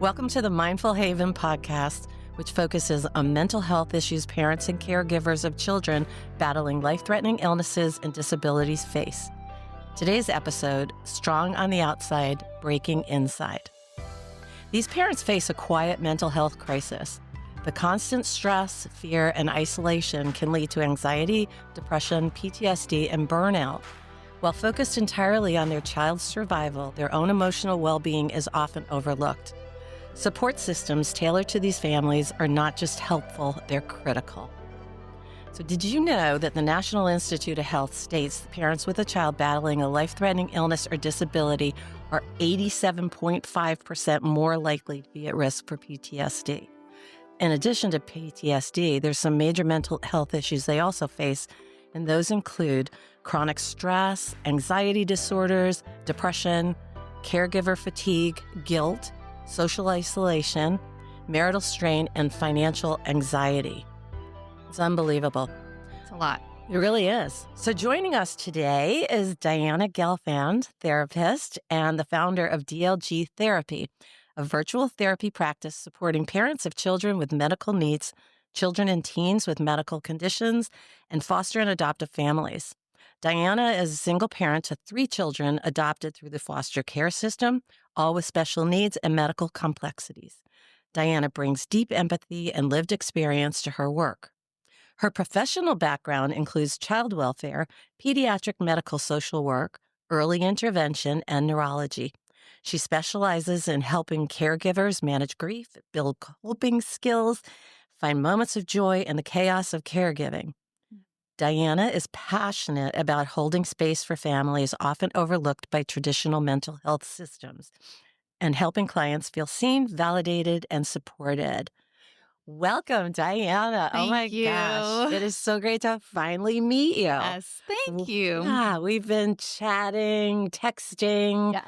Welcome to the Mindful Haven podcast, which focuses on mental health issues parents and caregivers of children battling life-threatening illnesses and disabilities face. Today's episode, Strong on the Outside, Breaking Inside. These parents face a quiet mental health crisis. The constant stress, fear, and isolation can lead to anxiety, depression, PTSD, and burnout. While focused entirely on their child's survival, their own emotional well-being is often overlooked. Support systems tailored to these families are not just helpful, they're critical. So did you know that the National Institute of Health states that parents with a child battling a life-threatening illness or disability are 87.5% more likely to be at risk for PTSD? In addition to PTSD, there's some major mental health issues they also face, and those include chronic stress, anxiety disorders, depression, caregiver fatigue, guilt, social isolation, marital strain, and financial anxiety. It's unbelievable. It's a lot. It really is. So joining us today is Diana Gelfand, therapist and the founder of DLG Therapy, a virtual therapy practice supporting parents of children with medical needs, children and teens with medical conditions, and foster and adoptive families. Diana is a single parent to 3 children adopted through the foster care system, all with special needs and medical complexities. Diana brings deep empathy and lived experience to her work. Her professional background includes child welfare, pediatric medical social work, early intervention, and neurology. She specializes in helping caregivers manage grief, build coping skills, find moments of joy in the chaos of caregiving. Diana is passionate about holding space for families often overlooked by traditional mental health systems and helping clients feel seen, validated, and supported. Welcome, Diana. Thank oh my you. gosh. It is so great to finally meet you. Yes, thank you. Yeah, we've been chatting, texting,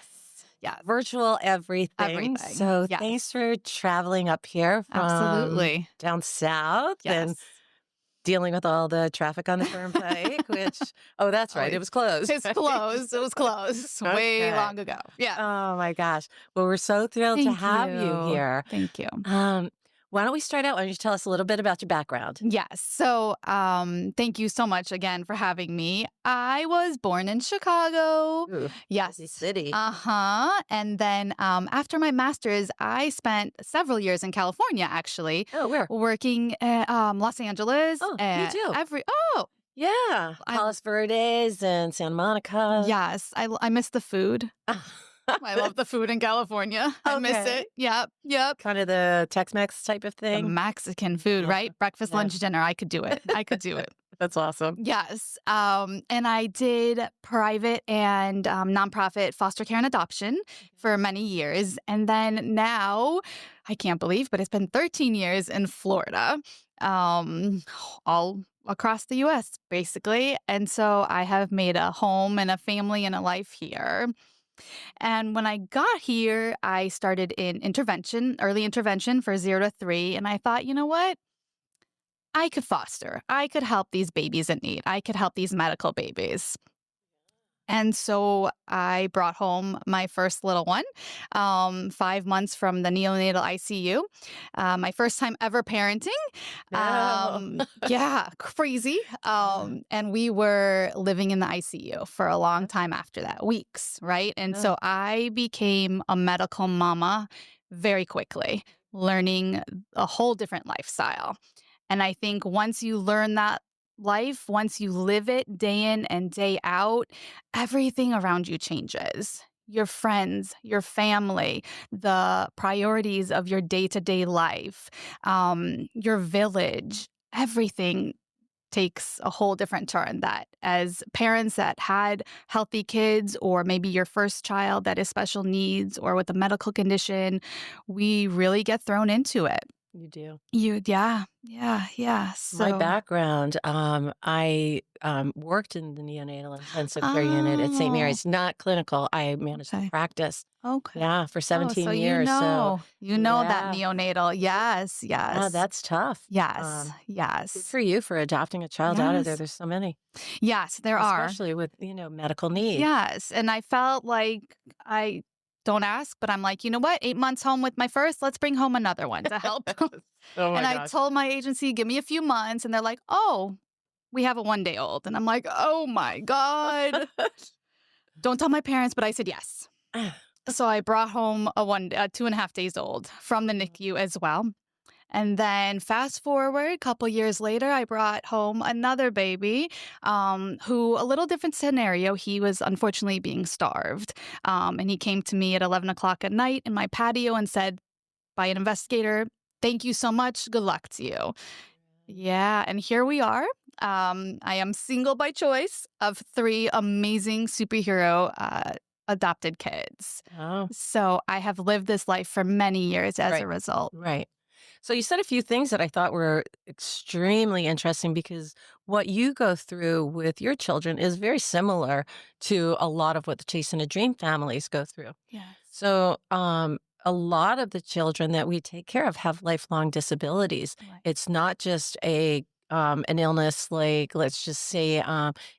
Yes, virtual everything. So Yes. thanks for traveling up here from Absolutely. down south and Yes. dealing with all the traffic on the turnpike, which, oh, that's right. It was closed. It's closed. It was closed way Okay. long ago. Yeah. Oh my gosh. Well, we're so thrilled to Thank have you here. Thank you. Why don't we start out? Why don't you tell us a little bit about your background? Yes. So, thank you so much again for having me. I was born in Chicago. Ooh, Yes. busy city. And then after my master's, I spent several years in California, actually, Oh, where? working at Los Angeles. Oh, me too. Yeah. I- Palos Verdes and Santa Monica. Yes, I miss the food. I love the food in California. I miss Okay. it. Yep. Kind of the Tex-Mex type of The thing. Mexican food, Yeah. right? Breakfast, Yeah. lunch, dinner. I could do it. That's awesome. Yes. And I did private and nonprofit foster care and adoption for many years. And then now, I can't believe, but it's been 13 years in Florida, all across the U.S., basically. And so I have made a home and a family and a life here. And when I got here, I started in early intervention for 0 to 3. And I thought, you know what? I could foster. I could help these babies in need. I could help these medical babies. And so I brought home my first little one, 5 months from the neonatal ICU. My first time ever parenting. Yeah, crazy. And we were living in the ICU for a long time after that, weeks, right? And so I became a medical mama very quickly, learning a whole different lifestyle. And I think once you learn that life, once you live it day in and day out, everything around you changes. Your friends, your family, the priorities of your day-to-day life, your village, everything takes a whole different turn. That as parents that had healthy kids, or maybe your first child that is special needs or with a medical condition, we really get thrown into it. You do. Yeah. So, My background, I worked in the neonatal intensive care unit at St. Mary's, not clinical. I managed the Okay. practice. Okay. Yeah, for 17 so years. You know that yeah. neonatal. Yes. Yeah, that's tough. Yes. Good Yes. for you for adopting a child out of there. Yes. There's so many, Yes, there are. especially with medical needs. Yes. And I felt like I don't ask, but I'm like, you know what? 8 months home with my first, let's bring home another one to help. Oh my And I gosh. told my agency, give me a few months. And they're like, oh, we have a 1 day old. And I'm like, oh my God. Don't tell my parents, but I said yes. So I brought home a 2.5 days old from the NICU as well. And then fast forward a couple years later, I brought home another baby who, a little different scenario. He was unfortunately being starved. And he came to me at 11 o'clock at night in my patio and said, by an investigator, thank you so much. Good luck to you. Yeah. And here we are. I am single by choice of 3 amazing superhero adopted kids. Oh, So I have lived this life for many years as a right. result. Right. So you said a few things that I thought were extremely interesting because what you go through with your children is very similar to a lot of what the Chasing a Dream families go through. Yes. So, a lot of the children that we take care of have lifelong disabilities. Right. It's not just an illness like, let's just say,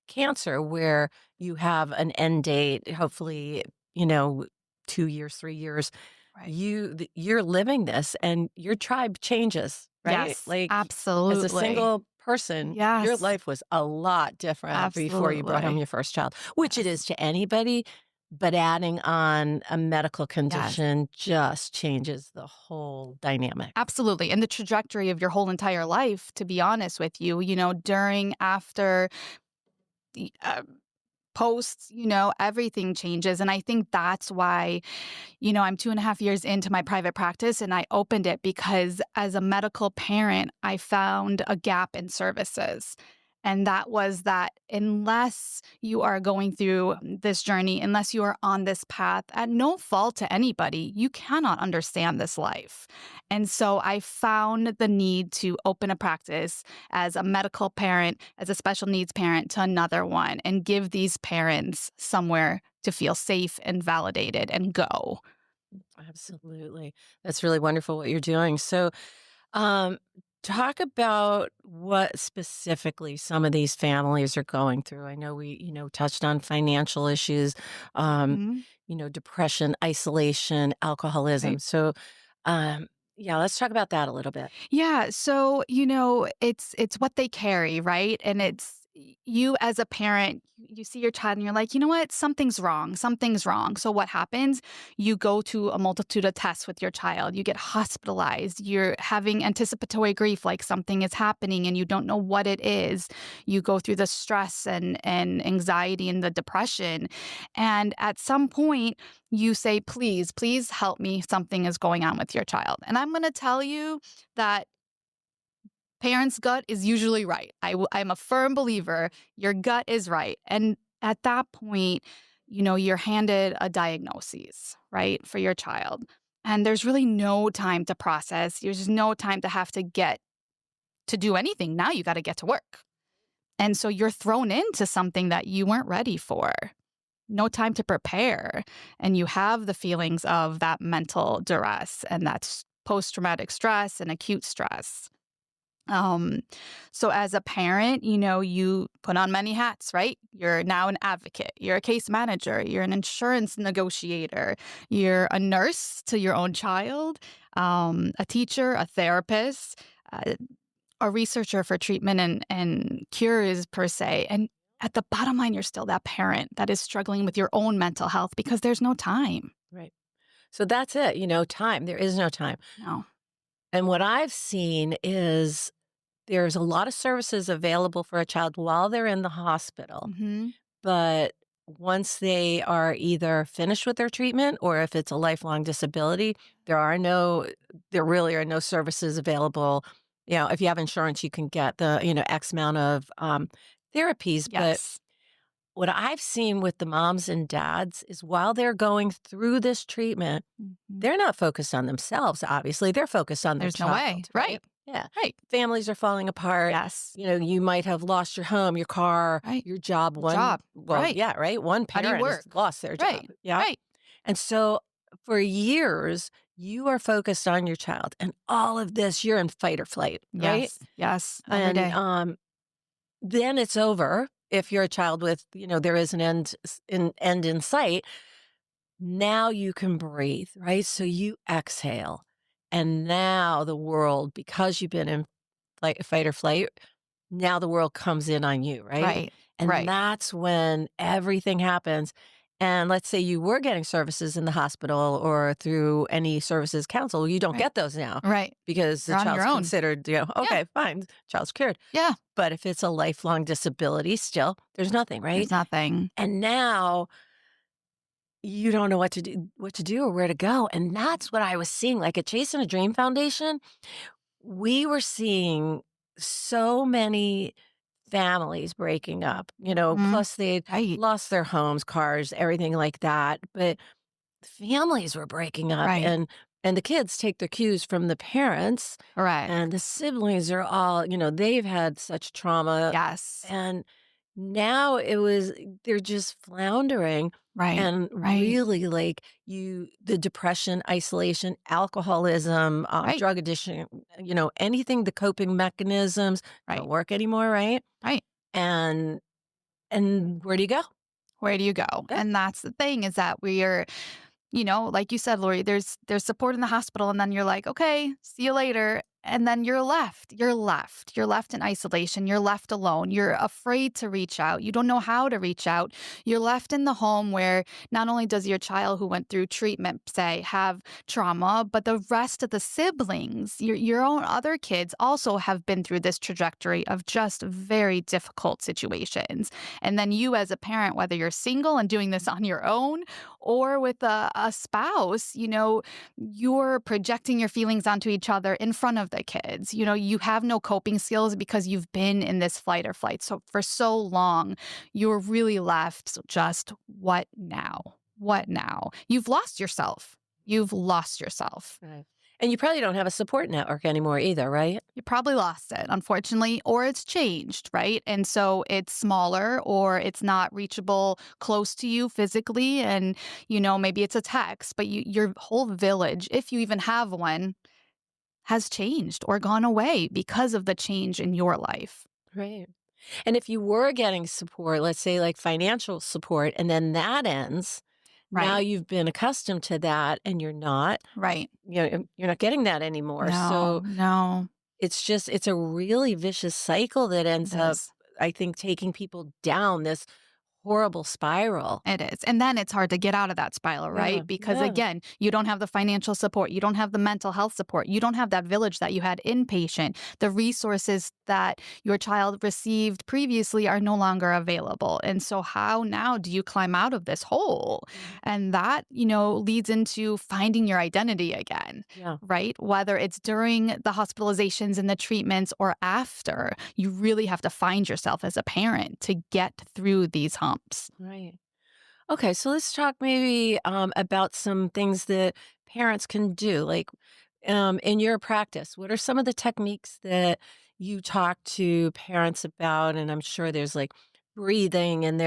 cancer, where you have an end date, hopefully, 2 years, 3 years. Right. You're living this, and your tribe changes, right? Yes, Like as a absolutely. single person, your Yes, life was a lot different before you brought home absolutely. your first child, which it Yes. is to anybody. But adding on a medical Yes, condition just changes the whole dynamic. absolutely. And the trajectory of your whole entire life, to be honest with you, during, after, the, post, everything changes. And I think that's why, I'm 2.5 years into my private practice and I opened it because as a medical parent, I found a gap in services. And that was that unless you are going through this journey, unless you are on this path, at no fault to anybody, you cannot understand this life. And so I found the need to open a practice as a medical parent, as a special needs parent to another one, and give these parents somewhere to feel safe and validated and go. Absolutely. That's really wonderful what you're doing. So, um, talk about what specifically some of these families are going through. I know we, touched on financial issues, um, Mhm. depression, isolation, alcoholism. Right. So, um, yeah, let's talk about that a little bit. Yeah, so, it's what they carry, right? And it's you as a parent, you see your child and you're like, "You know what? Something's wrong. Something's wrong." So what happens? You go to a multitude of tests with your child. You get hospitalized. You're having anticipatory grief like something is happening and you don't know what it is. You go through the stress and anxiety and the depression. And at some point, you say, "Please, please help me. Something is going on with your child." And I'm going to tell you that parents' gut is usually right. I'm a firm believer your gut is right. And at that point, you're handed a diagnosis, right, for your child. And there's really no time to process. There's no time to have to get to do anything. Now you got to get to work. And so you're thrown into something that you weren't ready for. No time to prepare. And you have the feelings of that mental duress and that's post traumatic stress and acute stress. Um, so as a parent, you put on many hats, right? You're now an advocate, you're a case manager, you're an insurance negotiator, you're a nurse to your own child, a teacher, a therapist, uh, a researcher for treatment and cures per se. And at the bottom line, you're still that parent that is struggling with your own mental health because there's no time. Right. So that's it, time. There is no time. No. And what I've seen is there's a lot of services available for a child while they're in the hospital. Hmm. But once they are either finished with their treatment or if it's a lifelong disability, there really are no services available. If you have insurance, you can get the, X amount of therapies. But Yes. what I've seen with the moms and dads is while they're going through this treatment, Mhm. they're not focused on themselves, obviously. They're focused on their There's no way. child, right? Right. Yeah. Right. Families are falling apart. Yes. You might have lost your home, your car, Right. your job. Job. Well, Right. yeah, right. One How do you parent has work? lost their job. Right. Yeah. Right. And so for years, you are focused on your child and all of this, you're in fight or flight, right? Yes. Yes. Every And day. then it's over. If you're a child with, there is an end in sight. Now you can breathe, right? So you exhale. And now the world, because you've been in fight or flight, now the world comes in on you, right? Right. And Right. that's when everything happens. And let's say you were getting services in the hospital or through any services council, you don't Right. get those now Right. because the You're on your child's own. considered, Yeah. okay, fine, child's cured. Yeah. But if it's a lifelong disability, still, there's nothing, right? There's nothing. And now you don't know what to do or where to go. And that's what I was seeing. Like at Chase and a Dream Foundation, we were seeing so many families breaking up, Mhm. plus they Right. lost their homes, cars, everything like that. But families were breaking up Right. and the kids take their cues from the parents and Correct. the siblings are all, they've had such trauma Yes. and now they're just floundering Right. and Right. really like the depression, isolation, alcoholism, Right. drug addiction, anything, the coping mechanisms don't Right. work anymore, right? Right. And where do you go? Where do you go? Yeah. And that's the thing is that we are, like you said, Lori, there's support in the hospital, and then you're like, okay, see you later. And then you're left. You're left. You're left in isolation. You're left alone. You're afraid to reach out. You don't know how to reach out. You're left in the home where not only does your child who went through treatment, say, have trauma, but the rest of the siblings, your own other kids also have been through this trajectory of just very difficult situations. And then you as a parent, whether you're single and doing this on your own or with a spouse, you're projecting your feelings onto each other in front of the kids. You have no coping skills because you've been in this flight or flight. So for so long, you're really left just what now? What now? You've lost yourself. You've lost yourself. Right. And you probably don't have a support network anymore either, right? You probably lost it, unfortunately, or it's changed, right? And so it's smaller or it's not reachable close to you physically. And, maybe it's a text, but your whole village, if you even have one, has changed or gone away because of the change in your life. Right. And if you were getting support, let's say like financial support, and then that ends, now Right, you've been accustomed to that and you're not, right. you're not getting that anymore. No, So no, it's a really vicious cycle that it ends up, is. I think, taking people down this horrible spiral. It is. And then it's hard to get out of that spiral, Yeah. right? Because Yeah. again, you don't have the financial support. You don't have the mental health support. You don't have that village that you had inpatient. The resources that your child received previously are no longer available. And so, how now do you climb out of this hole? Mhm. And that, leads into finding your identity again, Yeah. right? Whether it's during the hospitalizations and the treatments or after, you really have to find yourself as a parent to get through these humps. Right. Okay, so let's talk maybe about some things that parents can do. Like in your practice, what are some of the techniques that you talk to parents about? And I'm sure there's like breathing and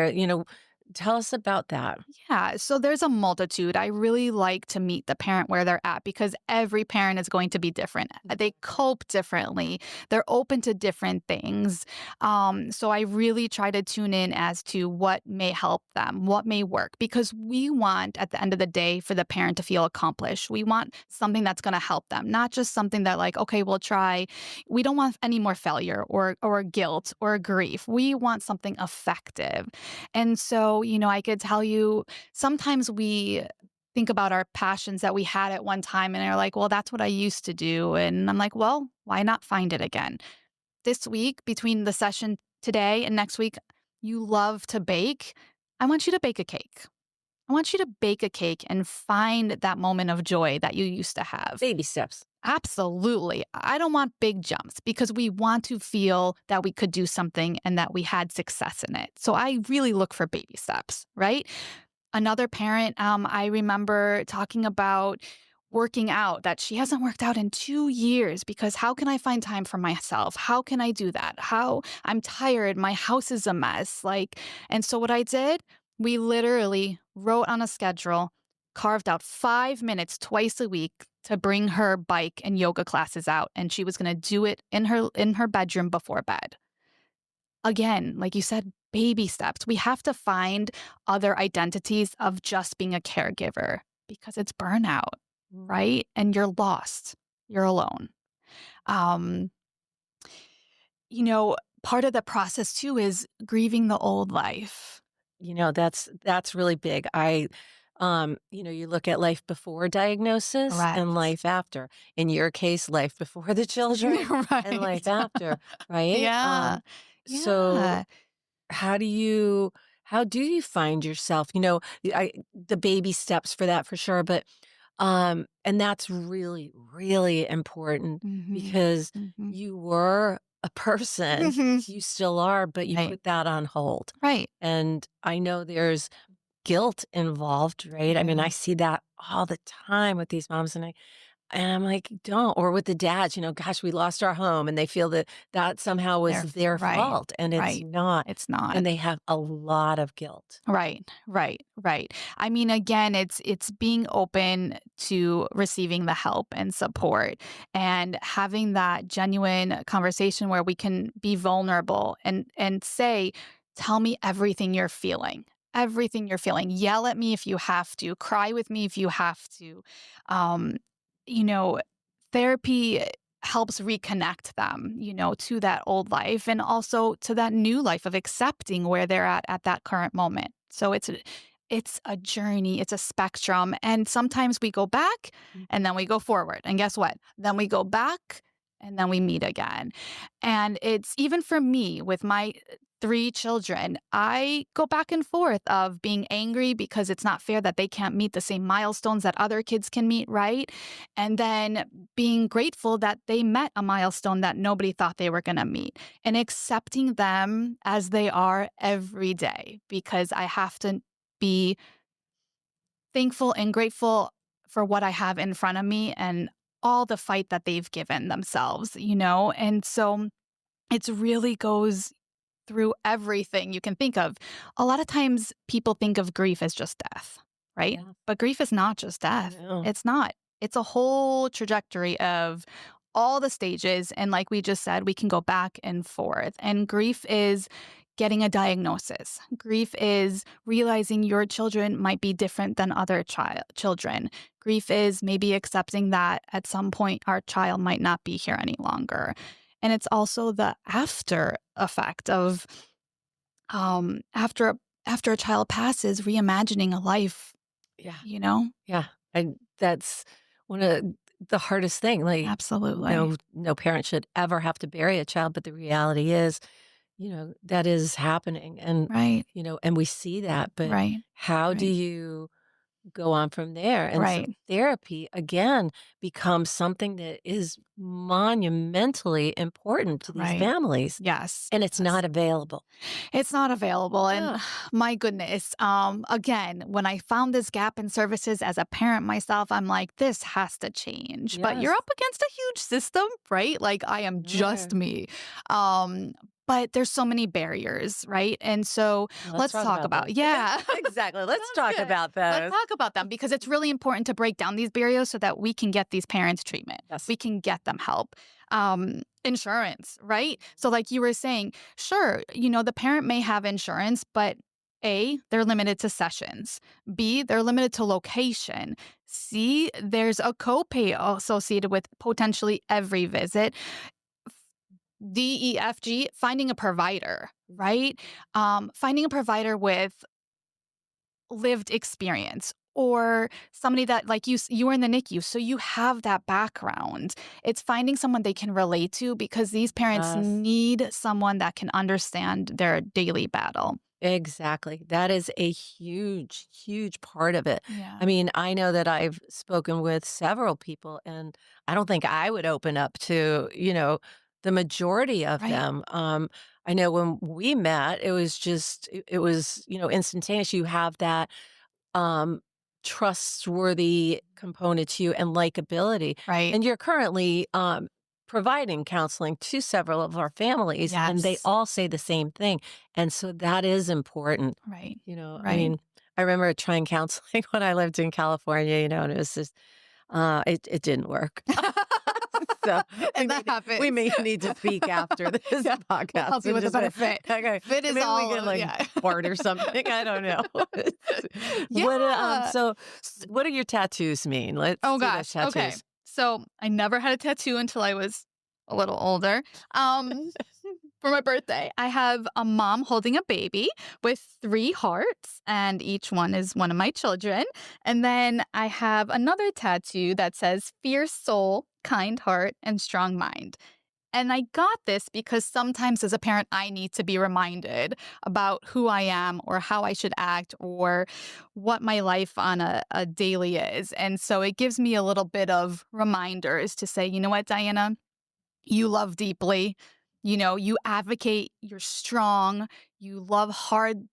tell us about that. Yeah, so there's a multitude. I really like to meet the parent where they're at because every parent is going to be different. They cope differently. They're open to different things. So I really try to tune in as to what may help them, what may work, because we want at the end of the day for the parent to feel accomplished. We want something that's going to help them, not just something that like, okay, we'll try. We don't want any more failure or guilt or grief. We want something effective. And so, I could tell you sometimes we think about our passions that we had at one time and are like, well, that's what I used to do. And I'm like, well, why not find it again? This week, between the session today and next week, you love to bake. I want you to bake a cake. I want you to bake a cake and find that moment of joy that you used to have. Baby steps. Absolutely. I don't want big jumps because we want to feel that we could do something and that we had success in it. So I really look for baby steps, right? Another parent, I remember talking about working out, that she hasn't worked out in 2 years because how can I find time for myself? How can I do that? How I'm tired. My house is a mess. And so what I did, we literally wrote on a schedule, carved out 5 minutes twice a week to bring her bike and yoga classes out. And she was going to do it in her bedroom before bed. Again, like you said, baby steps. We have to find other identities of just being a caregiver because it's burnout, Mm. right? And you're lost. You're alone. Um, you know, part of the process too is grieving the old life. That's really big. You look at life before diagnosis and Correct. life after. In your case, life before the children and life Right. after, right? Yeah. So Yeah. how do you find yourself? The baby steps for that for sure, but and that's really, really important Mhm. because Mhm. you were a person, Mhm. you still are, but you Right. put that on hold. Right. And I know there's guilt involved, right? I mean, I There see that all the time with these moms, and I'm like, "Don't," or with the dads, "Gosh, we lost our home," and they feel that that somehow was their right. fault, and it's Right. not, It's not. and they have a lot of guilt. Right, right, right. I mean, again, it's being open to receiving the help and support and having that genuine conversation where we can be vulnerable and say, "Tell me everything you're feeling. Everything you're feeling. Yell at me if you have to. Cry with me if you have to." Um, you know, therapy helps reconnect them, to that old life and also to that new life of accepting where they're at that current moment. So it's a journey, it's a spectrum, and sometimes we go back and Mhm. then we go forward. And guess what? Then we go back and then we meet again. And it's even for me with my 3 children, I go back and forth of being angry because it's not fair that they can't meet the same milestones that other kids can meet, right? And then being grateful that they met a milestone that nobody thought they were going to meet and accepting them as they are every day because I have to be thankful and grateful for what I have in front of me and all the fight that they've given themselves. And so it really goes through everything you can think of. A lot of times people think of grief as just death, right? Yeah. But grief is not just death. No. It's not. It's a whole trajectory of all the stages. And like we just said, we can go back and forth. And grief is getting a diagnosis. Grief is realizing your children might be different than other children. Grief is maybe accepting that at some point our child might not be here any longer. And it's also the after effect of after a child passes, reimagining a life, Yeah. you know? Yeah. And that's one of the hardest thing. Like, Absolutely. no parent should ever have to bury a child, but the reality is, that is happening. Right. And we see that, but Right. how do Right. you go on from there? And so Right. therapy again becomes something that is monumentally important to these Right. families, Yes. and it's Yes. not available. It's not available. And Yeah. my goodness, again, when I found this gap in services as a parent myself, I'm like, this has to change. But you're Yes. up against a huge system, right? Like I am just Sure. me. Um, but there's so many barriers, right? And so Let's let's talk talk about about, those. yeah. Exactly. Let's Sounds talk good. about Let's those. talk about them because it's really important to break down these barriers so that we can get these parents treatment. Yes. We can get them help. Insurance, right? So, like you were saying, sure, the parent may have insurance, but A, they're limited to sessions. B, they're limited to location. C, there's a copay associated with potentially every visit. D, E, F, G, finding a provider, right? Finding a provider with lived experience or somebody that like you were in the NICU, so you have that background. It's finding someone they can relate to because these parents Yes. need someone that can understand their daily battle. Exactly. That is a huge, huge part of it. I Yeah. mean, I know that I've spoken with several people, and I don't think I would open up to, the majority of Right. them. I know when we met, it was just, it was, instantaneous. You have that um, trustworthy component to you and likability. Right. And you're currently providing counseling to several of our families, and they Yes. all say the same thing. And so that is important. Right. I Right. mean, I remember trying counseling when I lived in California, and it was just, it didn't work. So and that happens. we may need to speak after this Yeah. podcast. We'll help you and with a just better say, fit. Okay, Fit is maybe all, we can like yeah. fart or something. I don't know. Yeah. What do your tattoos mean? Let's Oh do those gosh. Okay. tattoos. So I never had a tattoo until I was a little older. For my birthday, I have a mom holding a baby with 3 hearts, and each one is one of my children. And then I have another tattoo that says fierce soul, kind heart, and strong mind. And I got this because sometimes as a parent, I need to be reminded about who I am or how I should act or what my life on a daily is. And so it gives me a little bit of reminders to say, you know what, Diana, you love deeply. You advocate, you're strong, you love hard.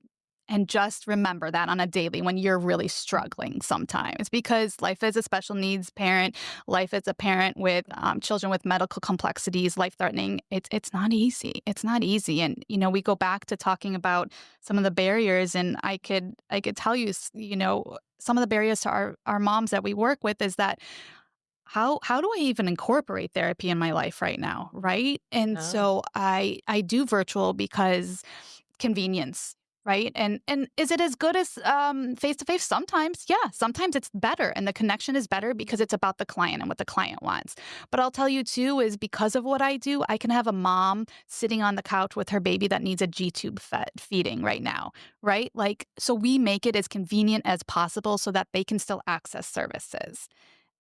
And just remember that on a daily when you're really struggling sometimes, because life as a special needs parent, life as a parent with children with medical complexities, life threatening, it's not easy. It's not easy. And, we go back to talking about some of the barriers, and I could tell you, some of the barriers to our moms that we work with is that how do I even incorporate therapy in my life right now, right? And Oh, so I do virtual because convenience, right? And is it as good as face to face? Sometimes, yeah. Sometimes it's better, and the connection is better because it's about the client and what the client wants. But I'll tell you too is because of what I do, I can have a mom sitting on the couch with her baby that needs a G-tube feeding right now, right? Like, so we make it as convenient as possible so that they can still access services.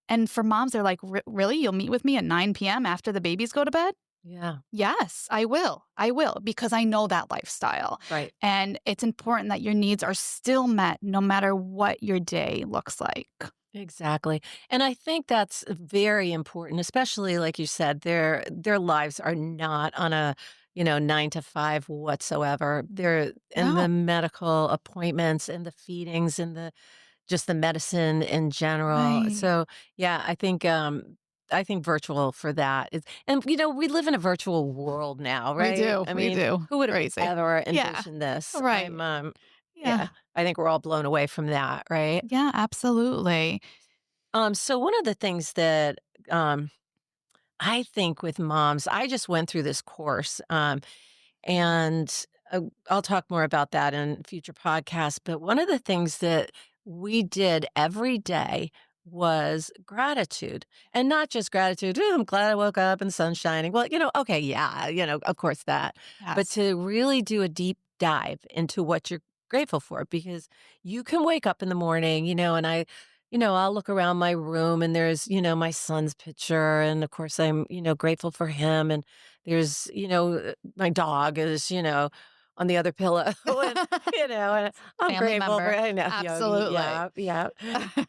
And for moms, they're like, really? You'll meet with me at 9 p.m. after the babies go to bed? yeah. Yes, I will. I will, because I know that lifestyle. Right. And it's important that your needs are still met no matter what your day looks like. Exactly. And I think that's very important, especially like you said, their lives are not on a, 9 to 5 whatsoever. They're in the No. medical appointments and the feedings and just the medicine in general. Right. So yeah, I think virtual for that is, and we live in a virtual world now, We right? do. I We mean, do. who would have Crazy. ever Yeah. envisioned this? Right. Yeah, Yeah. I think we're all blown away from that, right? Yeah, absolutely. So one of the things that um I think with moms, I just went through this course, and I'll talk more about that in future podcasts. But one of the things that we did every day was gratitude, and not just gratitude. "Ooh, I'm glad I woke up and the sun's shining." Well, okay, yeah, of course that, but Yes. to really do a deep dive into what you're grateful for, because you can wake up in the morning, and I'll look around my room and there's, my son's picture. And of course, I'm, grateful for him. And there's, my dog is, on the other pillow. And, and I'm Family grateful for, member. I know, Yogi. Absolutely. Yeah. Yeah.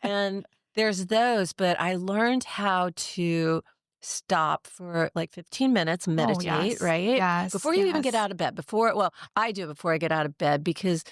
And there's those, but I learned how to stop for like 15 minutes, Oh, meditate, yes. right? Yes. Before you even get Yes. out of bed, I do it before I get out of bed, because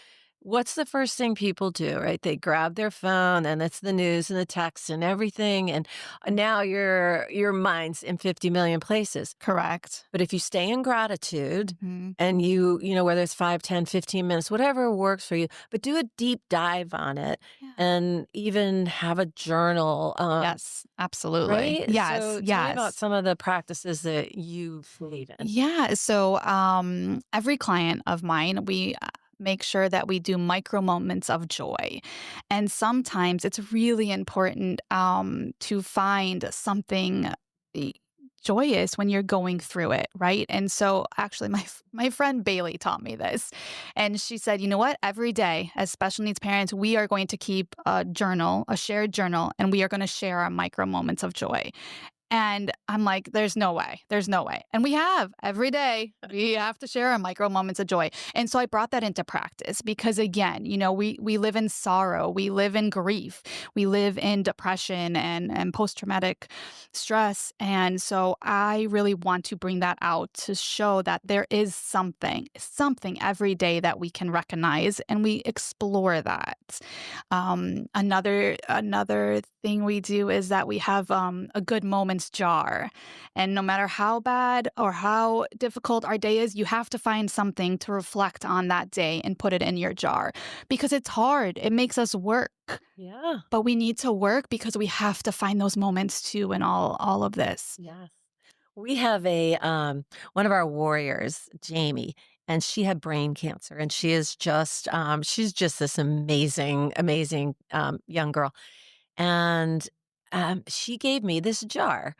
what's the first thing people do, right? They grab their phone and it's the news and the text and everything. And now your mind's in 50 million places. Correct. But if you stay in gratitude Mhm. and whether it's 5, 10, 15 minutes, whatever works for you, but do a deep dive on it Yeah. and even have a journal. Yes, absolutely. Right? Yes, So tell me about yes. some of the practices that you believe in. Yeah. So every client of mine, we make sure that we do micro moments of joy. And sometimes it's really important to find something e- joyous when you're going through it, right? And so actually my friend Bailey taught me this. And she said, "You know what? Every day as special needs parents, we are going to keep a journal, a shared journal, and we are going to share our micro moments of joy." And I'm like, there's no way. There's no way. And we have every day, we have to share our micro moments of joy. And so I brought that into practice because again, we live in sorrow, we live in grief, we live in depression and post-traumatic stress. And so I really want to bring that out to show that there is something every day that we can recognize and we explore that. Another thing we do is that we have a good moments jar, and no matter how bad or how difficult our day is, you have to find something to reflect on that day and put it in your jar because it's hard. It makes us work, Yeah. but we need to work because we have to find those moments too in all of this. Yes. We have a one of our warriors, Jamie, and she had brain cancer, and she's just this amazing, amazing young girl. And she gave me this jar,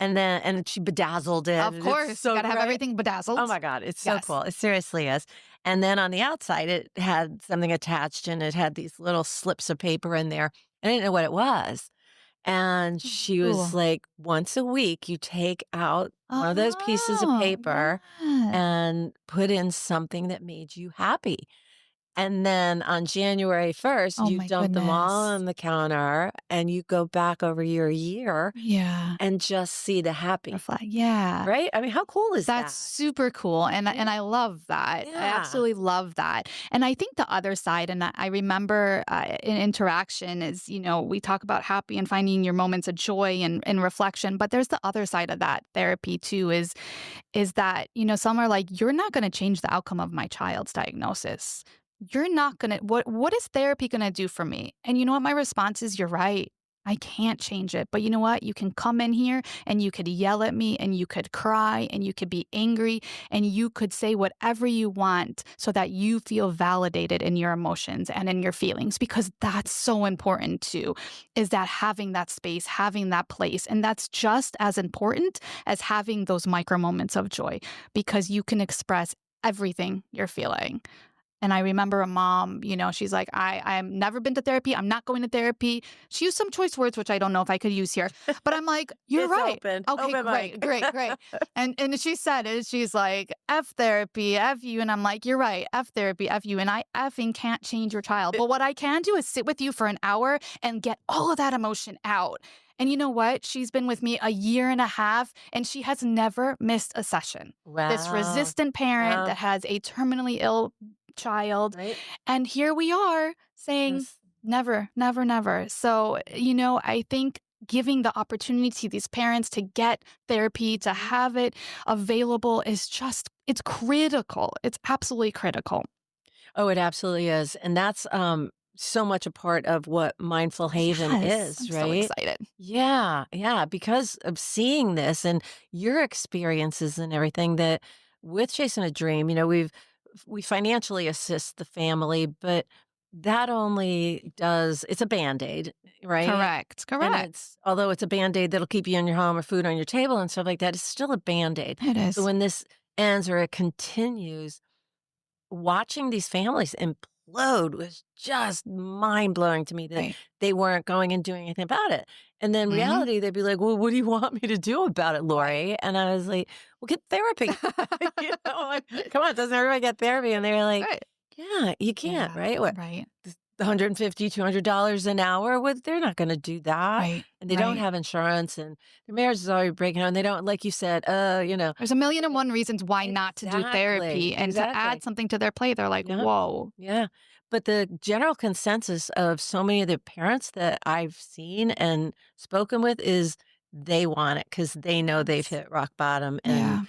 and she bedazzled it, Of and it's course, you so gotta have great. everything Oh bedazzled. my God, it's so Yes. cool. It seriously is. And then on the outside, it had something attached, and it had these little slips of paper in there. I didn't know what it was. And she was Ooh. like, once a week, you take out one of those pieces of Oh, paper yes. and put in something that made you happy. And then on January 1st, Oh you my dump them all goodness. on the counter and you go back over your year Yeah. and just see the happy, Butterfly. Yeah. right? I mean, how cool is That's that? super cool, and I love that. I Yeah. absolutely love that, and I think the other side, and I remember, in interaction is, we talk about happy and finding your moments of joy and reflection, but there's the other side of that therapy too is that, some are like, "You're not gonna change the outcome of my child's diagnosis. You're not gonna what is therapy gonna do for me?" And you know what my response is? "You're right. I can't change it. But you know what? You can come in here and you could yell at me and you could cry and you could be angry and you could say whatever you want so that you feel validated in your emotions and in your feelings because that's so important too, is that having that space, having that place. And that's just as important as having those micro moments of joy because you can express everything you're feeling. And I remember a mom, she's like, I've never been to therapy. I'm not going to therapy. She used some choice words, which I don't know if I could use here. But I'm like, you're It's right. open. Okay, Open great, mic. great, great. And she said it. She's like, F therapy, F you. And I'm like, you're right. F therapy, F you. And I effing can't change your child. But what I can do is sit with you for an hour and get all of that emotion out. And you know what? She's been with me a year and a half, and she has never missed a session. This Wow. resistant parent Wow. that has a terminally ill child. Right? And here we are saying, Yes. never, never, never. So, I think giving the opportunity to these parents to get therapy, to Mhm. have it available it's critical. It's absolutely critical. Oh, it absolutely is. And that's so much a part of what Mindful Haven Yes. I'm is, so right? excited. Yeah, yeah, because of seeing this and your experiences and everything that with Chasing a Dream, we financially assist the family, but that only does it's a band-aid, right? Correct. And Correct. it's although it's a band-aid that'll keep you in your home or food on your table and stuff like that, it's still a band-aid. It So is. when this ends or it continues, watching these families implode was just mind-blowing to me that Right. they weren't going and doing anything about it. And then Hmm. reality, they'd be like, "Well, what do you want me to do about it, Right. Lori?" And I was like, "Well, get therapy." Like, "Come on, doesn't everybody get therapy?" And they were like, Right. "Yeah, you can't, Yeah. right? What, Right. $150, $200 an hour? Well, they're not gonna do that." Right. And they don't Right. have insurance, and their marriage is already breaking down, and they don't like you said, There's a million and one reasons why not to do Exactly, therapy and to add exactly. something to their plate. They're like, Yeah. whoa. Yeah. But the general consensus of so many of the parents that I've seen and spoken with is they want it because they know they've Yes. hit rock bottom. And Yeah.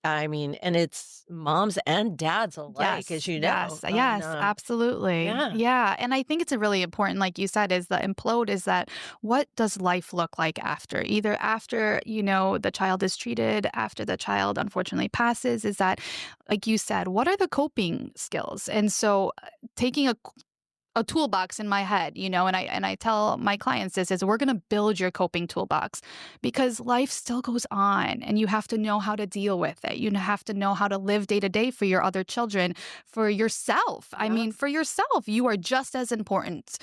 I mean, and it's moms and dads alike, as Yes, you know. yes, yes, absolutely. Yeah. Yeah, and I think it's a really important, like you said, is the implode is that what does life look like after? Either after, the child is treated, after the child unfortunately passes, is that, like you said, what are the coping skills? And so taking a toolbox in my head, and I tell my clients this is we're going to build your coping toolbox because life still goes on and you have to know how to deal with it. You have to know how to live day to day for your other children, for yourself. I Yeah. mean, for yourself, you are just as important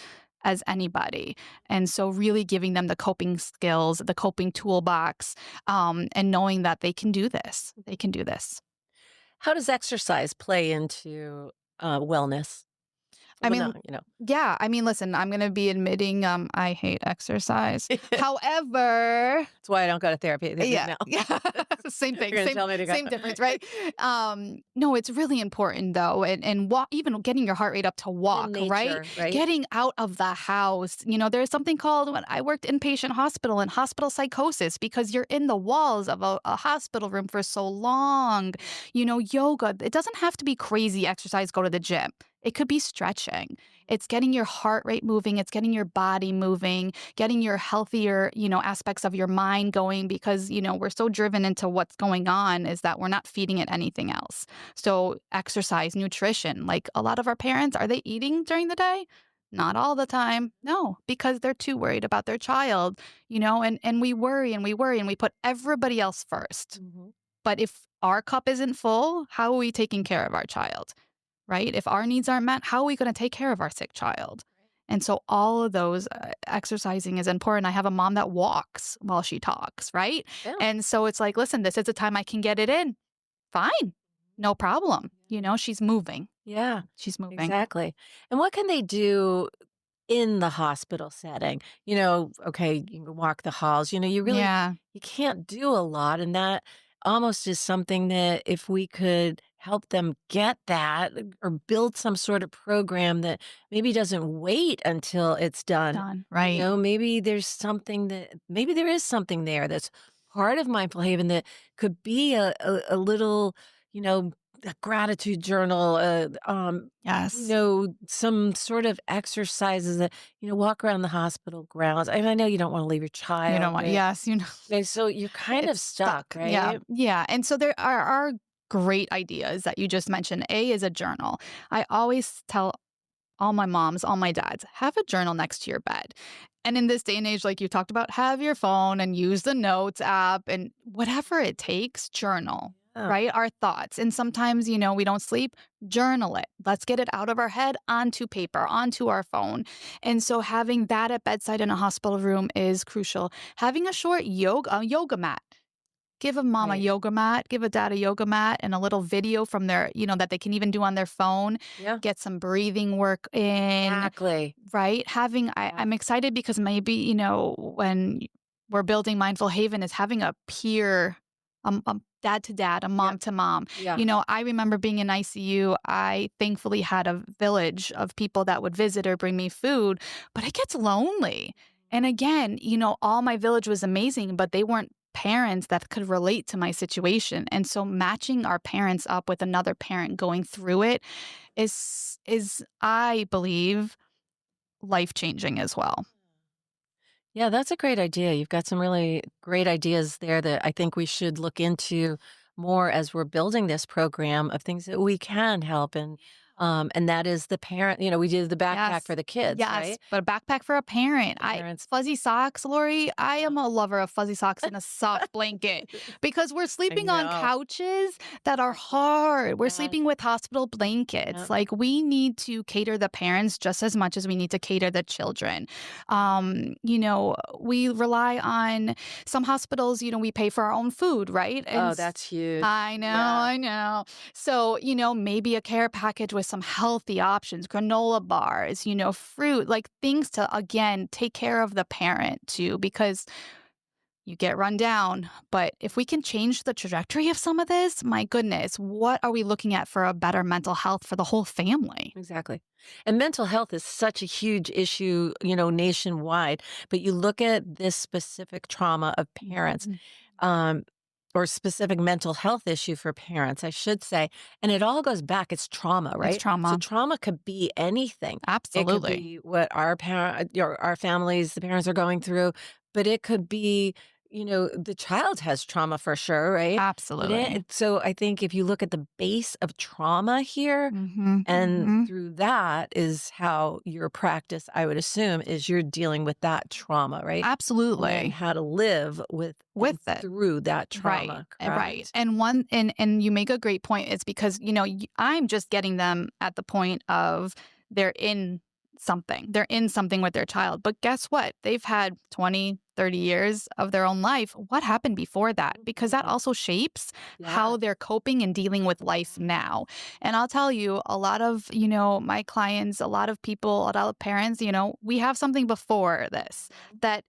as anybody. And so really giving them the coping skills, the coping toolbox, and knowing that they can do this. They can do this. How does exercise play into wellness? I Well, mean, no, you know. yeah, I mean, listen, I'm gonna be admitting, I hate exercise. However, That's why I don't go to therapy. yeah, No. yeah, same thing, You're going to tell me to go. same difference, right? No, it's really important though, and walk, even getting your heart rate up to In walk, right? nature, right? Getting out of the house. There's something called when I worked inpatient hospital and hospital psychosis because you're in the walls of a hospital room for so long. Yoga. It doesn't have to be crazy exercise. Go to the gym. It could be stretching. It's getting your heart rate moving. It's getting your body moving, getting your healthier, aspects of your mind going because, we're so driven into what's going on is that we're not feeding it anything else. So exercise, nutrition, like a lot of our parents, are they eating during the day? Not all the time. No, because they're too worried about their child, and we worry and we worry and we put everybody else first. Mhm. But if our cup isn't full, how are we taking care of our child? Right? If our needs aren't met, how are we going to take care of our sick child? And so all of those exercising is important. I have a mom that walks while she talks, right? Yeah. And so it's like, listen, this is the time I can get it in. Fine. No problem. She's moving. Yeah, She's moving. exactly. And what can they do in the hospital setting? Okay, you can walk the halls, Yeah. you can't do a lot. And that almost is something that if we could help them get that or build some sort of program that maybe doesn't wait until it's done, Done. Right. maybe there is something there that's part of Mindful Haven that could be a little, you know, a gratitude journal, Yes. some sort of exercises that, walk around the hospital grounds. I know you don't want to leave your You know child, what? but Yes. and so you're kind of It's stuck, stuck. Yeah. right? Yeah. And so there are great ideas that you just mentioned. A is a journal. I always tell all my moms, all my dads, have a journal next to your bed. And in this day and age, like you talked about, have your phone and use the notes app and whatever it takes, journal, Yeah. right? Our thoughts. And sometimes, we don't sleep, journal it. Let's get it out of our head onto paper, onto our phone. And so having that at bedside in a hospital room is crucial. Having a short yoga mat. Give a mom a Right. yoga mat, give a dad a yoga mat and a little video from their, that they can even do on their phone. Yeah. Get some breathing work in, Exactly. right? Yeah. I'm excited because maybe, when we're building Mindful Haven is having a peer, a dad to dad, a Yeah. mom to mom. Yeah. I remember being in ICU. I thankfully had a village of people that would visit or bring me food, but it gets lonely. And again, all my village was amazing, but they weren't parents that could relate to my situation. And so matching our parents up with another parent going through it is I believe life-changing as well. Yeah, that's a great idea. You've got some really great ideas there that I think we should look into more as we're building this program of things that we can help and that is the parent, we did the backpack Yes. for the kids, Yes, right? but a backpack for a parent. The parents. Fuzzy socks, Lori. I am a lover of fuzzy socks and a soft blanket because we're I sleeping on know. couches that are hard. We're Yes. sleeping with hospital blankets. Yep. Like we need to cater the parents just as much as we need to cater the children. We rely on some hospitals, we pay for our own food, right? Oh, that's huge. I know, Yeah. I know. So, maybe a care package with some healthy options, granola bars, fruit, like things to, again, take care of the parent too, because you get run down. But if we can change the trajectory of some of this, my goodness, what are we looking at for a better mental health for the whole family? Exactly. And mental health is such a huge issue, nationwide. But you look at this specific trauma of parents, Mhm. um, or specific mental health issue for parents, I should say, and it all goes back. It's trauma, It's right? So trauma. trauma could be anything. It could Absolutely. be what our families, the parents are going through, but it could be, the child has trauma for sure, right? Absolutely. So I think if you look at the base of trauma here, Hmm. and Hmm. through that is how your practice, I would assume, is you're dealing with that trauma, right? And then Absolutely. how to live with With and it. through that Right, trauma, right. correct? And you make a great point. It's because, I'm just getting them at the point of they're in something. They're in something with their child. But guess what? They've had 20, 30 years of their own life. What happened before that? Because that Mhm. also shapes Yeah. how they're coping and dealing with life now. And I'll tell you, a lot of, my clients, a lot of people, a lot of parents, we have something before this that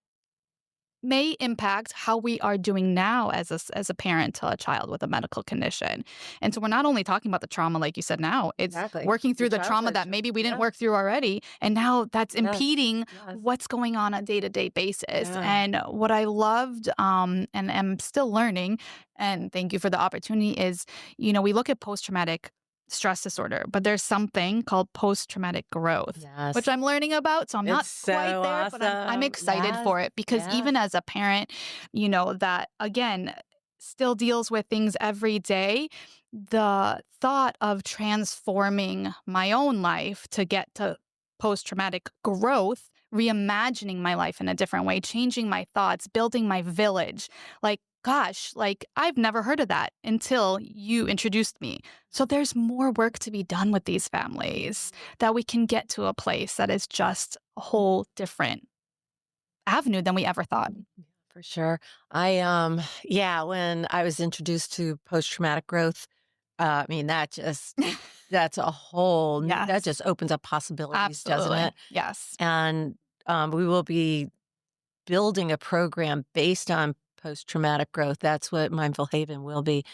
may impact how we are doing now as a parent to a child with a medical condition. And so we're not only talking about the trauma, like you said now, it's Exactly. working The through the trauma childhood that maybe we didn't yeah. work through already. And now that's Yes. impeding Yes. what's going on a day-to-day basis. Yeah. And what I loved, and am still learning, and thank you for the opportunity, is, we look at post-traumatic stress disorder, but there's something called post-traumatic growth, Yes. which I'm learning about. So I'm not It's quite so there, but I'm awesome. excited Yes. for it because Yes. even as a parent, that again still deals with things every day, the thought of transforming my own life to get to post-traumatic growth, reimagining my life in a different way, changing my thoughts, building my village. Like, gosh, like I've never heard of that until you introduced me. So there's more work to be done with these families that we can get to a place that is just a whole different avenue than we ever thought. For sure. Yeah, when I was introduced to post-traumatic growth, I mean, that's a whole new, that Yes, just opens up possibilities, doesn't absolutely. it? Yes. And we will be building a program based on post-traumatic growth. That's what Mindful Haven will be.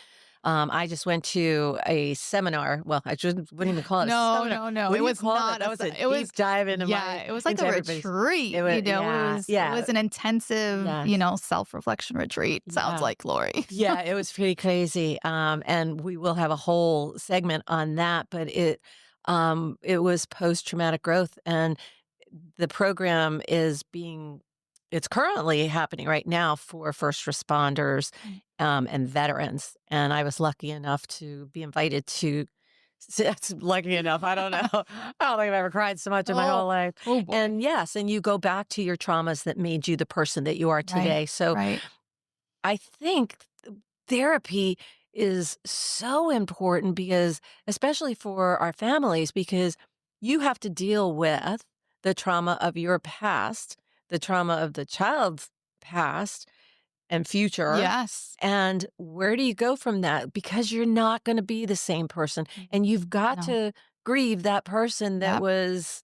I just went to a seminar. Well, I wouldn't even call it a No, seminar. no, no. What It do you was call not that? That a was se a it was deep dive into it was like a everybody's. retreat, It was, it yeah, was it yeah, was an intensive, yes, self-reflection retreat, sounds yeah. like, Lori. Yeah, it was pretty crazy. And we will have a whole segment on that, but it was post-traumatic growth, and the program it's currently happening right now for first responders, Mm. and veterans. And I was lucky enough to be invited to. That's lucky enough. I don't know. I don't think I've ever cried so much in my whole Oh, life. oh boy. And yes, and you go back to your traumas that made you the person that you are Right, today. So right. I think therapy is so important because, especially for our families, because you have to deal with the trauma of your past, the trauma of the child's past and future. Yes. And where do you go from that? Because you're not going to be the same person. And you've Mhm. got No. to grieve that person that Yep. was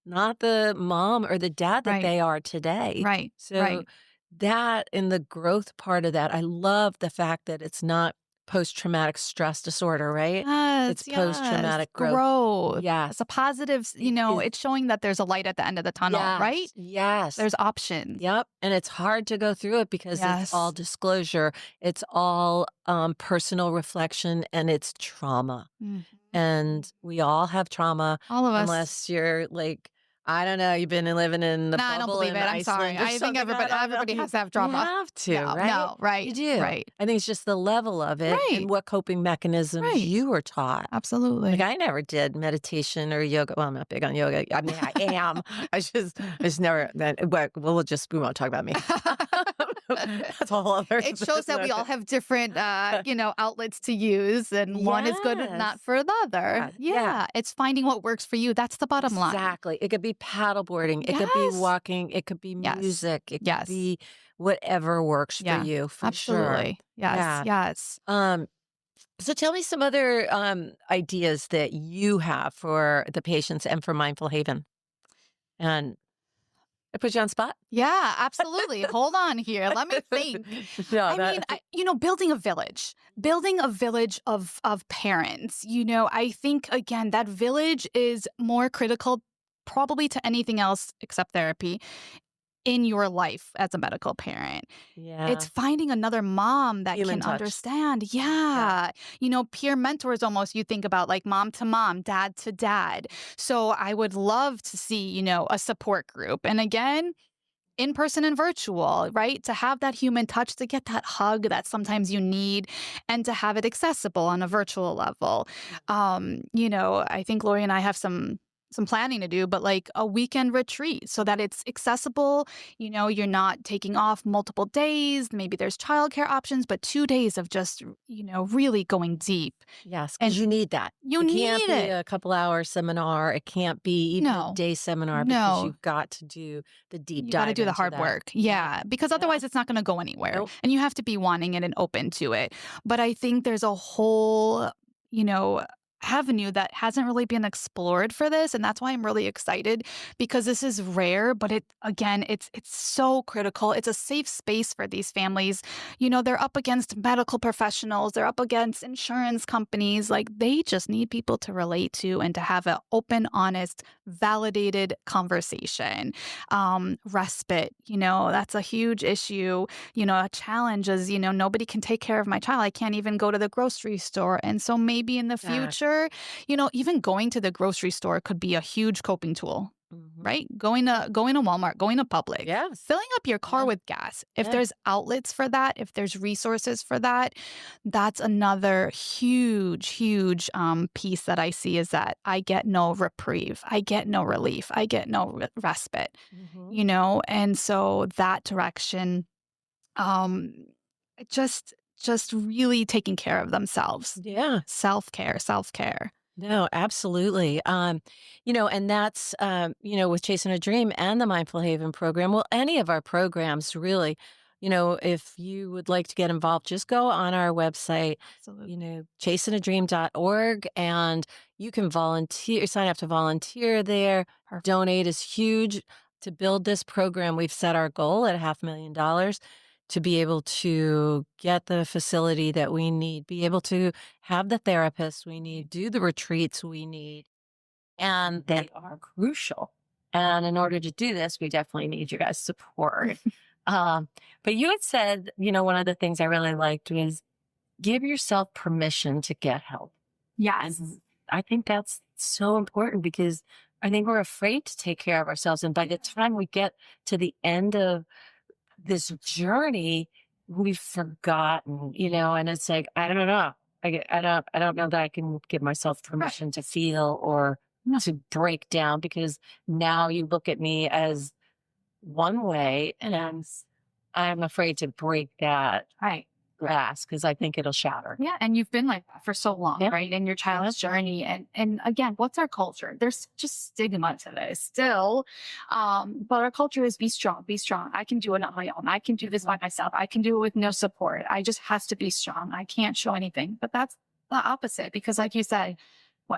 not the mom or the dad that Right, they are today. right, So right. that in the growth part of that, I love the fact that it's not post-traumatic stress disorder, right? It's Yes, yes. post-traumatic growth. Growth. It's Yes. a positive, It is. it's showing that there's a light at the end of the tunnel, right? Yes. Yes. There's options. Yep. And it's hard to go through it because it's all Yes. disclosure. It's all personal reflection and it's trauma. Mhm. And we all have trauma All of us. unless you're like, I don't know, you've been living in the No, I don't bubble believe in it. I'm sorry. Iceland or I think something. I don't everybody know. has to have You drama. have to, No, right? no, You right, do. right, I think it's just the level of it right, and what coping mechanisms right. you were taught. Like Absolutely. I never did meditation or yoga. Well, I'm not big on yoga. I mean, I am. I just never. We won't talk about me. That's a whole other. It shows that we all have different, outlets to use, and one is good not Yes. for the other. Yeah. Yeah. Yeah, it's finding what works for you. That's the bottom line. Exactly. It could be paddleboarding. It could be Yes. walking. It could be Yes. music. It could Yes. be whatever works for Yeah. you, for sure. Absolutely. Yes. Yeah. Yes. So tell me some other ideas that you have for the patients and for Mindful Haven. And I put you on spot. Yeah, absolutely. Hold on here. Let me think. No, I mean, building a village of parents. I think again that village is more critical, probably to anything else except therapy in your life as a medical parent. It's yeah, finding another mom that human can touch. understand. Yeah. Yeah. Peer mentors almost you think about like mom to mom, dad to dad. So I would love to see, a support group. And again, in person and virtual, right? To have that human touch, to get that hug that sometimes you need, and to have it accessible on a virtual level. I think Lori and I have some planning to do, but like a weekend retreat so that it's accessible. You're not taking off multiple days. Maybe there's childcare options, but 2 days of just, really going deep. Yes, And because you need that. you It need can't be it. a couple-hour seminar. It can't be even a No, day seminar because no. you've got to do the deep You got to dive do the into hard that. work. Yeah. Yeah. Because Yeah. otherwise it's not going to go anywhere. Nope. And you have to be wanting it and open to it. But I think there's a whole, avenue that hasn't really been explored for this. And that's why I'm really excited because this is rare, but it's so critical. It's a safe space for these families. They're up against medical professionals. They're up against insurance companies. Like they just need people to relate to and to have an open, honest, validated conversation. Respite, that's a huge issue. A challenge is, nobody can take care of my child. I can't even go to the grocery store. And so maybe in the future, culture, even going to the grocery store could be a huge coping tool. Right? Going to Walmart, going to Publix, Yes. filling up your car with gas. If there's outlets for that, if there's resources for that, that's another huge, huge piece that I see is that I get no reprieve. I get no relief. I get no respite, and so that direction, um, just really taking care of themselves. Yeah. Self-care, self-care. No, absolutely. And that's, with Chasing a Dream and the Mindful Haven program, well, any of our programs really, if you would like to get involved, just go on our website, Absolutely. chasingadream.org, and you can sign up to volunteer there. Perfect. Donate is huge. To build this program, we've set our goal at $500,000 to be able to get the facility that we need, be able to have the therapists we need, do the retreats we need, and they are crucial. And in order to do this, we definitely need you guys' support. But you had said, one of the things I really liked was give yourself permission to get help. Yes. And I think that's so important because I think we're afraid to take care of ourselves. And by the time we get to the end of this journey, we've forgotten, and it's like, I don't know. I don't know that I can give myself permission to feel or to break down, because now you look at me as one way and I'm afraid to break that glass because I think it'll shatter. Yeah. And you've been like that for so long, right? In your child's journey. And again, what's our culture? There's just stigma to this still. But our culture is be strong, be strong. I can do it on my own. I can do this by myself. I can do it with no support. I just have to be strong. I can't show anything. But that's the opposite, because like you said,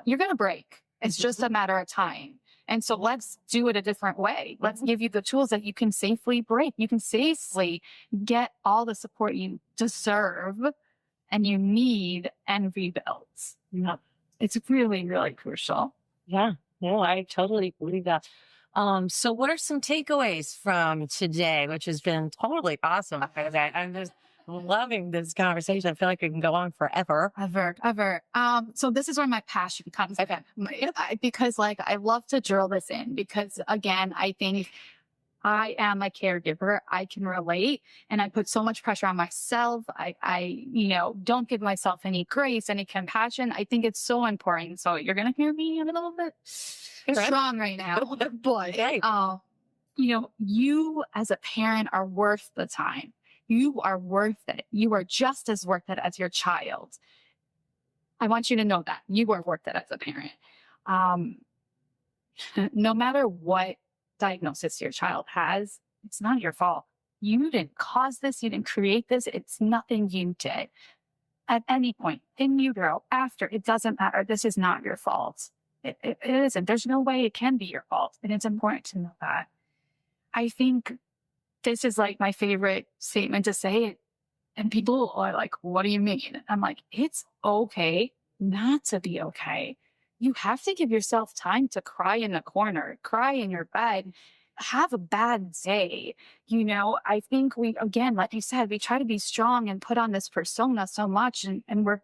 you're going to break. It's just a matter of time. And so let's do it a different way. Let's give you the tools that you can safely break. You can safely get all the support you deserve and you need and rebuild. Yeah. It's really, really crucial. Yeah, no, I totally believe that. So what are some takeaways from today, which has been totally awesome? I'm just loving this conversation. I feel like we can go on forever. Ever. So this is where my passion comes in. Because I love to drill this in, because again, I think I am a caregiver. I can relate, and I put so much pressure on myself. I don't give myself any grace, any compassion. I think it's so important. So you're going to hear me a little bit strong right now, but, you as a parent are worth the time. You are worth it. You are just as worth it as your child. I want you to know that you are worth it as a parent. No matter what diagnosis your child has, it's not your fault. You didn't cause this. You didn't create this. It's nothing you did. At any point, in utero, after, it doesn't matter. This is not your fault. It isn't. There's no way it can be your fault. And it's important to know that. I think this is my favorite statement to say it. And people are like, what do you mean? I'm like, it's okay not to be okay. You have to give yourself time to cry in the corner, cry in your bed, have a bad day. I think again, like you said, we try to be strong and put on this persona so much, and we're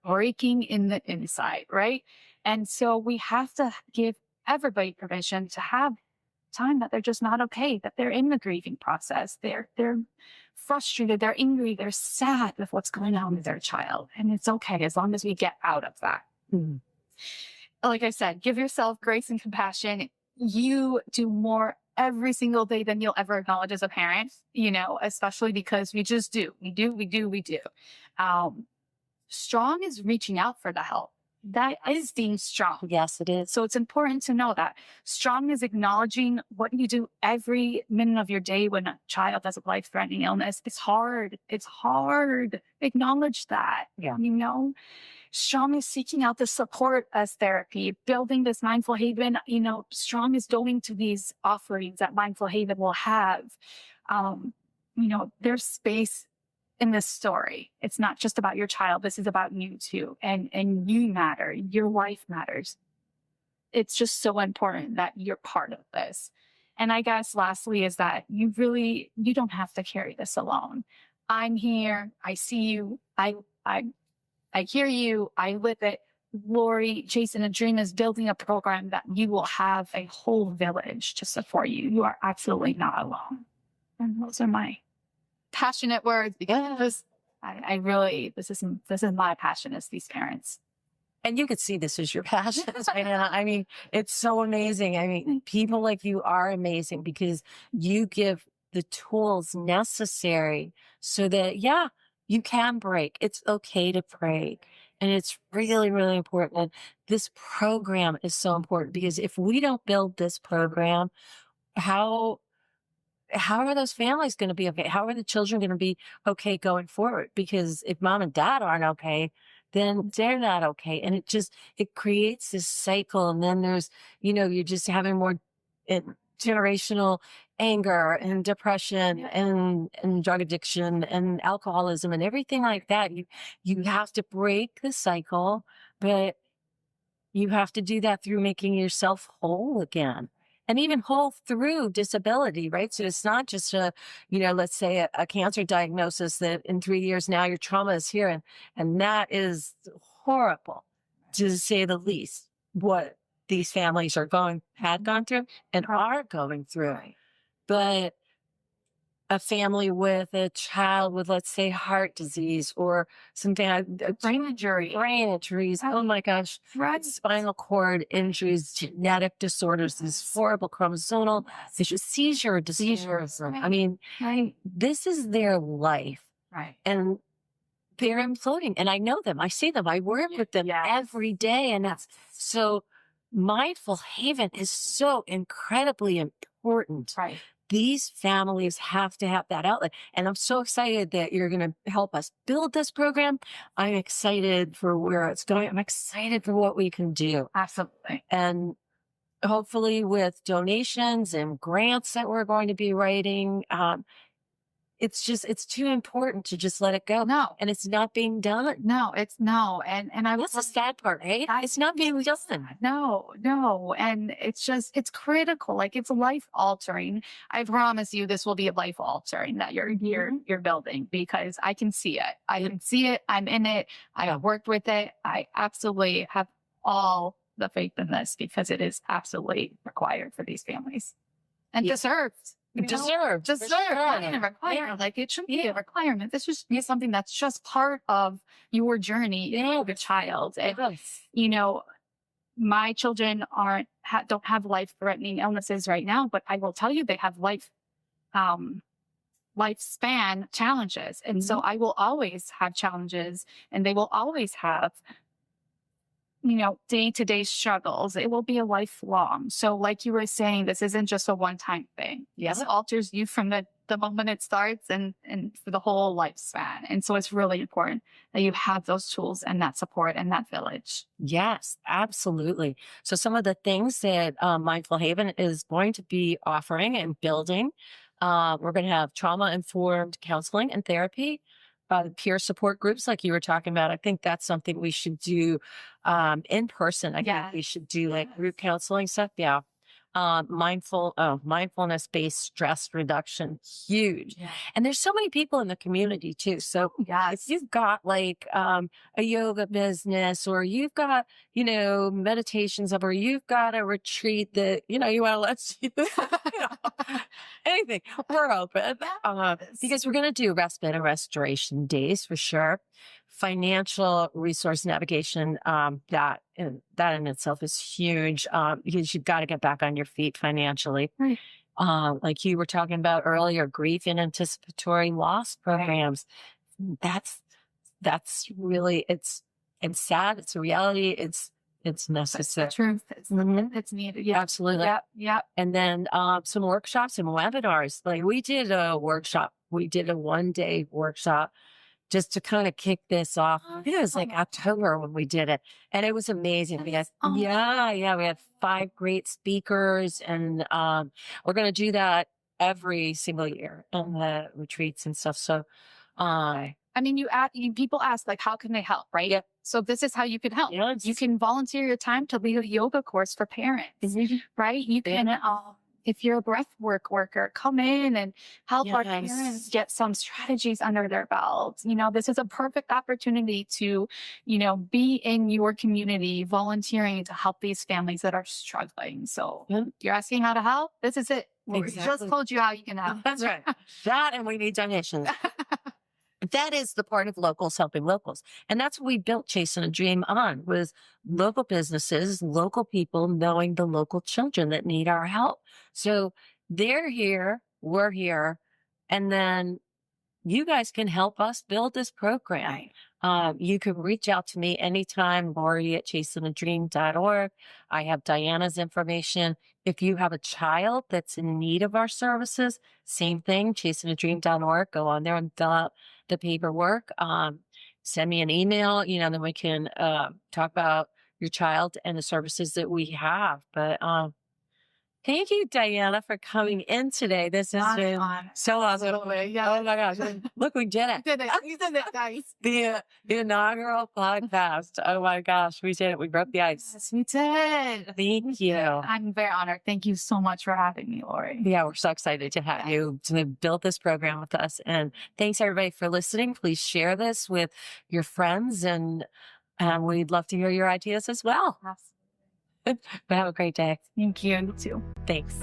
breaking in the inside, right? And so we have to give everybody permission to have time that they're just not okay, that they're in the grieving process. They're frustrated, they're angry, they're sad with what's going on with their child. And it's okay as long as we get out of that. Mm-hmm. Like I said, give yourself grace and compassion. You do more every single day than you'll ever acknowledge as a parent, especially because we just do. We do. Strong is reaching out for the help. That is being strong. Yes, it is. So it's important to know that strong is acknowledging what you do every minute of your day when a child has a life-threatening illness. It's hard. Acknowledge that. Yeah. Strong is seeking out the support as therapy, building this Mindful Haven. Strong is going to these offerings that Mindful Haven will have. There's space in this story. It's not just about your child. This is about you too. And you matter. Your life matters. It's just so important that you're part of this. And I guess lastly is that you don't have to carry this alone. I'm here. I see you. I hear you. I live it. Lori, Jason, a dream is building a program that you will have a whole village to support you. You are absolutely not alone. And those are my passionate words, because I really, this is my passion, is these parents. And you could see this as your passion, Diana. I mean, it's so amazing. I mean, people like you are amazing because you give the tools necessary so that, yeah, you can break. It's okay to break. And it's really, really important. And this program is so important because if we don't build this program, how are those families going to be okay? How are the children going to be okay going forward? Because if mom and dad aren't okay, then they're not okay. And it creates this cycle. And then there's, you're just having more generational anger and depression and drug addiction and alcoholism and everything like that. You have to break the cycle, but you have to do that through making yourself whole again. And even whole through disability, right? So it's not just let's say a cancer diagnosis that in 3 years now your trauma is here. And that is horrible, to say the least, what these families had gone through and are going through. But a family with a child with, let's say, heart disease or something, brain injuries. Oh my gosh, spinal cord injuries, genetic disorders, these horrible chromosomal seizure disorders. I mean, this is their life. Right. And they're imploding. And I know them. I see them. I work with them every day. And that's so Mindful Haven is so incredibly important. Right. These families have to have that outlet. And I'm so excited that you're going to help us build this program. I'm excited for where it's going. I'm excited for what we can do. Absolutely. And hopefully with donations and grants that we're going to be writing, it's too important to just let it go. No. And it's not being done. No. And that's the sad part, right? It's not being done. No. And it's critical. Like, it's life altering. I promise you this will be a life altering that you're building, because I can see it. I'm in it. I have worked with it. I absolutely have all the faith in this, because it is absolutely required for these families and deserved. Deserve. Not even required. Like, it shouldn't be a requirement. This should be something that's just part of your journey as a child. And, my children don't have life-threatening illnesses right now, but I will tell you they have lifespan challenges. And so I will always have challenges, and they will always have day-to-day struggles. It will be a lifelong. So like you were saying, this isn't just a one-time thing. Yes. It alters you from the moment it starts and for the whole lifespan. And so it's really important that you have those tools and that support and that village. Yes, absolutely. So some of the things that Mindful Haven is going to be offering and building, we're going to have trauma-informed counseling and therapy, peer support groups like you were talking about. I think that's something we should do in person. I think we should do like group counseling stuff. Yeah. Mindfulness-based stress reduction, huge. Yeah. And there's so many people in the community too. So if you've got like a yoga business, or you've got, meditations, or you've got a retreat that, you want to anything, we're open. Because we're going to do respite and restoration days for sure. Financial resource navigation, that in itself is huge, because you've got to get back on your feet financially. Right. Like you were talking about earlier, grief and anticipatory loss programs. That's really, it's sad. It's a reality. It's necessary. It's the truth. It's needed. Yeah. Absolutely. Yeah. And then some workshops and webinars. Like we did a workshop. We did a 1-day workshop just to kind of kick this off. It was like October when we did it. And it was amazing. We had 5 great speakers, and we're going to do that every single year on the retreats and stuff. So, people ask, like, how can they help? Right. Yeah. So this is how you can help. Yes. You can volunteer your time to lead a yoga course for parents, right? You can if you're a breath work worker, come in and help our Yes. parents get some strategies under their belts. This is a perfect opportunity to, be in your community, volunteering to help these families that are struggling. So you're asking how to help? This is it. We just told you how you can help. That's right. That, and we need donations. That is the part of locals helping locals. And that's what we built Chasing a Dream on, was local businesses, local people knowing the local children that need our help. So they're here, we're here, and then you guys can help us build this program. You can reach out to me anytime, Lori at chasingadream.org. I have Diana's information. If you have a child that's in need of our services, same thing, chasingadream.org. Go on there and fill out the paperwork. Send me an email, then we can talk about your child and the services that we have. But thank you, Diana, for coming in today. This has been so awesome. Yeah. Oh my gosh. Look, we did it. You did it, guys. The inaugural podcast. Oh my gosh, we did it. We broke the ice. Yes, we did. Thank you. I'm very honored. Thank you so much for having me, Lori. Yeah, we're so excited to have you to build this program with us. And thanks everybody for listening. Please share this with your friends, and we'd love to hear your ideas as well. Absolutely. But have a great day. Thank you. You too. Thanks.